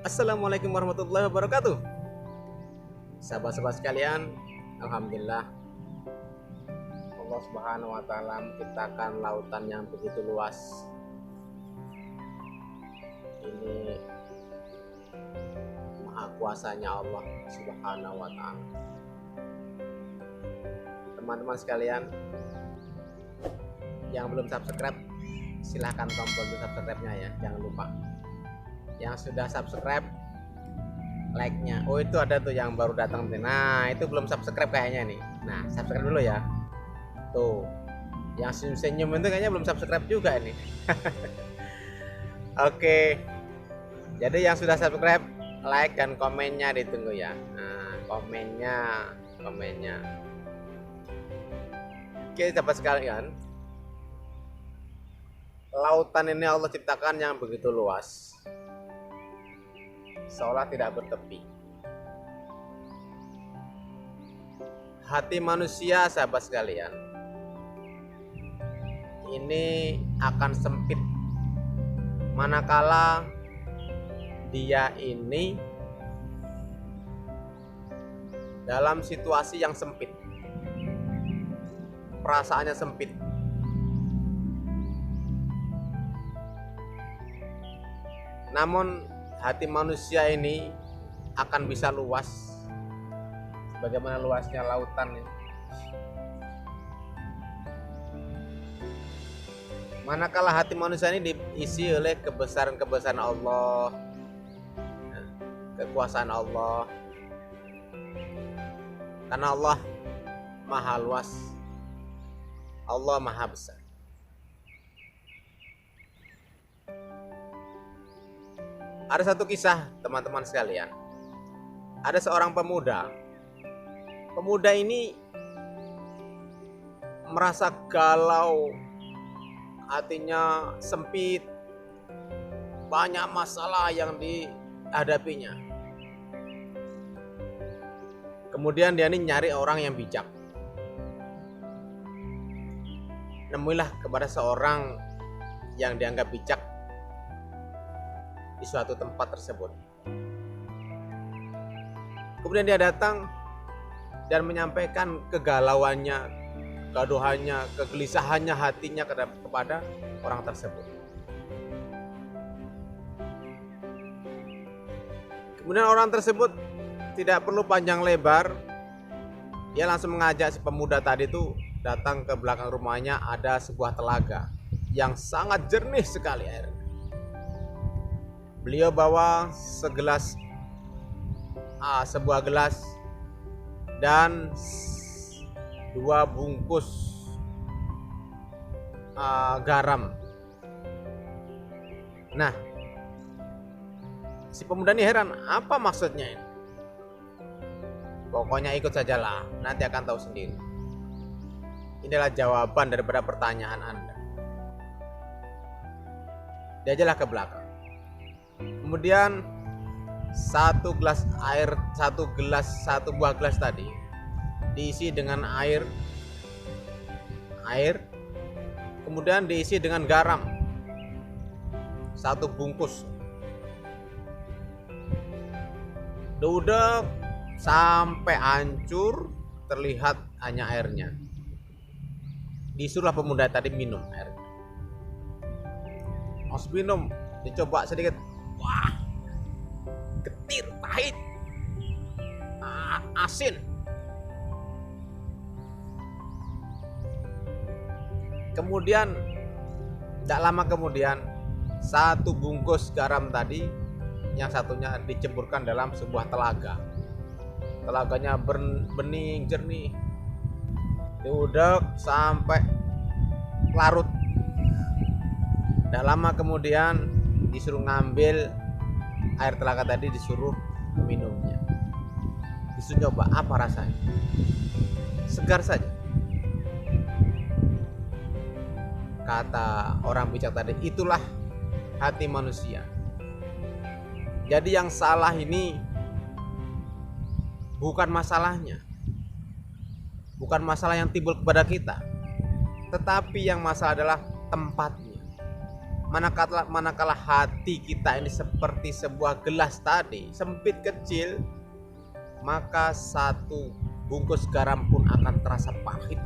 Assalamualaikum warahmatullahi wabarakatuh. Sahabat-sahabat sekalian, alhamdulillah Allah Subhanahu wa taala menciptakan lautan yang begitu luas. Ini maha kuasanya Allah Subhanahu wa taala. Teman-teman sekalian yang belum subscribe, silahkan tombol subscribe-nya ya, jangan lupa. Yang sudah subscribe, like-nya. Oh, itu ada tuh yang baru datang. Nah, itu belum subscribe kayaknya nih. Nah, subscribe dulu ya. Tuh, yang senyum-senyum itu kayaknya belum subscribe juga ini. Oke. Jadi yang sudah subscribe, like dan komennya ditunggu ya. Nah, komennya. Oke, sahabat sekalian. Lautan ini Allah ciptakan yang begitu luas, seolah tidak bertepi. Hati manusia, sahabat sekalian, ini akan sempit manakala dia ini dalam situasi yang sempit, perasaannya sempit. Namun hati manusia ini akan bisa luas bagaimana luasnya lautan ini. Manakala hati manusia ini diisi oleh kebesaran-kebesaran Allah, kekuasaan Allah. Karena Allah maha luas, Allah maha besar. Ada satu kisah, teman-teman sekalian. Ada seorang pemuda. Pemuda ini merasa galau, hatinya sempit, banyak masalah yang dihadapinya. Kemudian dia ini nyari orang yang bijak. Nemuilah kepada seorang yang dianggap bijak di suatu tempat tersebut. Kemudian dia datang dan menyampaikan kegalauannya, kegaduhannya, kegelisahannya hatinya kepada orang tersebut. Kemudian orang tersebut tidak perlu panjang lebar, dia langsung mengajak si pemuda tadi itu datang ke belakang rumahnya. Ada sebuah telaga yang sangat jernih sekali airnya. Beliau bawa sebuah gelas dan 2 bungkus garam. Nah, si pemuda ini heran, apa maksudnya ini? Pokoknya ikut sajalah, nanti akan tahu sendiri. Inilah jawaban daripada pertanyaan Anda. Diajalah ke belakang. Kemudian satu buah gelas tadi diisi dengan air, kemudian diisi dengan garam, 1 bungkus. Diudek sampai hancur, terlihat hanya airnya. Disuruhlah pemuda tadi minum airnya. Harus minum, dicoba sedikit. Wah, getir, pahit, asin. Kemudian tidak lama kemudian 1 bungkus garam tadi, yang satunya dicemburkan dalam sebuah telaga. Telaganya bening, jernih. Diudek sampai larut. Tidak lama kemudian disuruh ngambil air telaga tadi, disuruh minumnya. Disuruh coba apa rasanya. Segar saja. Kata orang bijak tadi, itulah hati manusia. Jadi yang salah ini bukan masalahnya, bukan masalah yang timbul kepada kita, tetapi yang masalah adalah tempatnya. manakala hati kita ini seperti sebuah gelas tadi, sempit kecil, maka satu bungkus garam pun akan terasa pahit.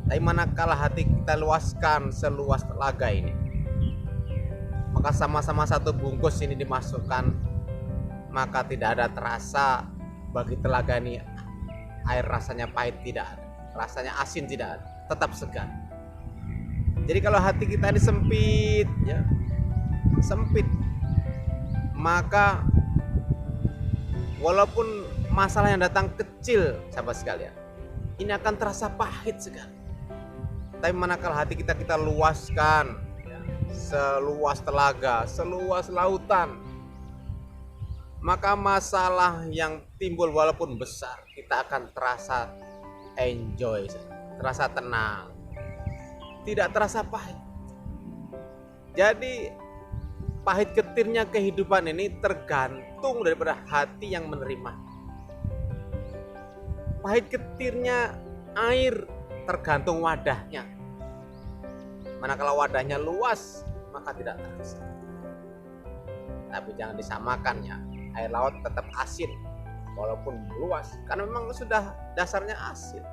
Tapi manakala hati kita luaskan seluas telaga ini, maka sama-sama satu bungkus ini dimasukkan, maka tidak ada terasa bagi telaga ini air rasanya pahit, tidak ada, rasanya asin tidak ada, tetap segar. Jadi kalau hati kita ini sempit ya, sempit, maka walaupun masalah yang datang kecil sahabat sekalian, ini akan terasa pahit sekali. Tapi manakala hati kita luaskan ya, seluas telaga, seluas lautan, maka masalah yang timbul walaupun besar, kita akan terasa enjoy, terasa tenang, tidak terasa pahit. Jadi pahit getirnya kehidupan ini tergantung daripada hati yang menerima. Pahit getirnya air tergantung wadahnya. Manakala wadahnya luas, maka tidak terasa. Tapi jangan disamakan ya, air laut tetap asin walaupun luas, karena memang sudah dasarnya asin.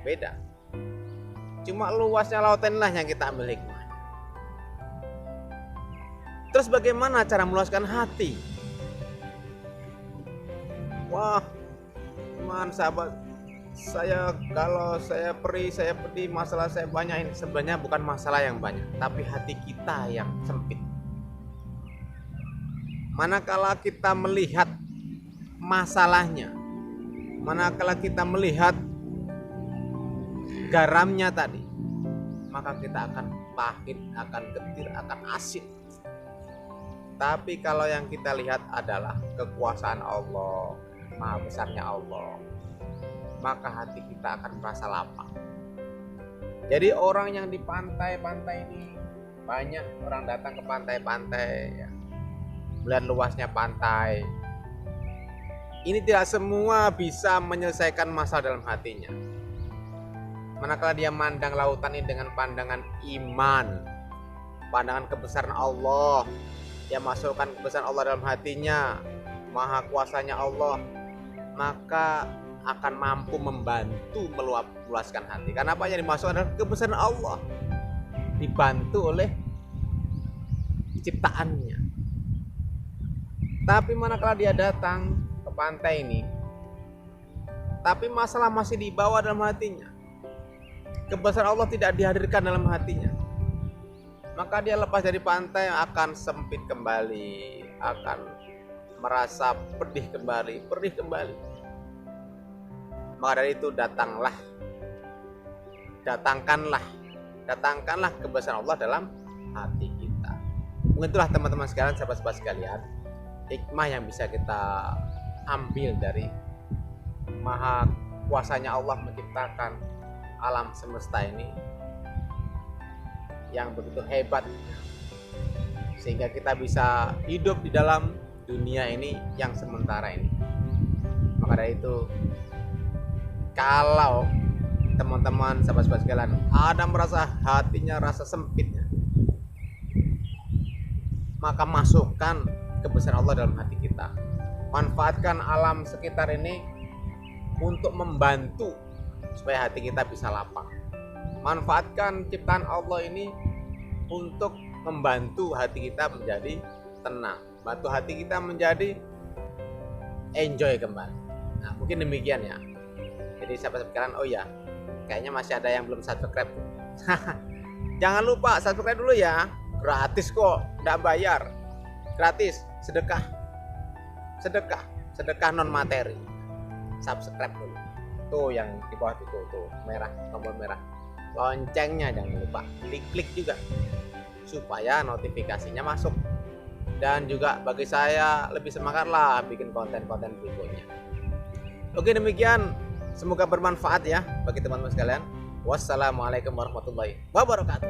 Beda. Cuma luasnya lautan inilah yang kita ambil hikmah. Terus bagaimana cara meluaskan hati? Wah, teman sahabat, kalau saya pedih, masalah saya banyak. Ini sebenarnya bukan masalah yang banyak, tapi hati kita yang sempit. Manakala kita melihat masalahnya, manakala kita melihat garamnya tadi, maka kita akan pahit, akan getir, akan asin. Tapi kalau yang kita lihat adalah kekuasaan Allah, maha besarnya Allah, maka hati kita akan merasa lapang. Jadi orang yang di pantai-pantai ini, banyak orang datang ke pantai-pantai ya, melihat luasnya pantai. Ini tidak semua bisa menyelesaikan masalah dalam hatinya. Manakala dia mandang lautan ini dengan pandangan iman, pandangan kebesaran Allah, dia masukkan kebesaran Allah dalam hatinya, maha kuasanya Allah, maka akan mampu membantu meluaskan hati. Karena apa yang dimasukkan adalah kebesaran Allah, dibantu oleh ciptaannya. Tapi manakala dia datang ke pantai ini, tapi masalah masih dibawa dalam hatinya, kebesaran Allah tidak dihadirkan dalam hatinya, maka dia lepas dari pantai akan sempit kembali, akan merasa pedih kembali. Maka dari itu datangkanlah kebesaran Allah dalam hati kita. Mungkin itulah teman-teman sekalian, sahabat-sahabat sekalian, hikmah yang bisa kita ambil dari maha kuasanya Allah menciptakan alam semesta ini yang begitu hebat, sehingga kita bisa hidup di dalam dunia ini yang sementara ini. Maka dari itu, kalau teman-teman sahabat-sahabat sekalian ada merasa hatinya rasa sempitnya, maka masukkan kebesaran Allah dalam hati kita. Manfaatkan alam sekitar ini untuk membantu supaya hati kita bisa lapang. Manfaatkan ciptaan Allah ini untuk membantu hati kita menjadi tenang, bantu hati kita menjadi enjoy kembali. Nah, mungkin demikian ya. Jadi sahabat sekalian, oh ya, kayaknya masih ada yang belum subscribe. Jangan lupa subscribe dulu ya, gratis kok, tidak bayar, gratis, sedekah non materi. Subscribe dulu. Tuh yang di bawah itu tuh merah, tombol merah. Loncengnya jangan lupa klik juga supaya notifikasinya masuk. Dan juga bagi saya lebih semangat lah bikin konten-konten berikutnya. Oke, demikian. Semoga bermanfaat ya bagi teman-teman sekalian. Wassalamualaikum warahmatullahi wabarakatuh.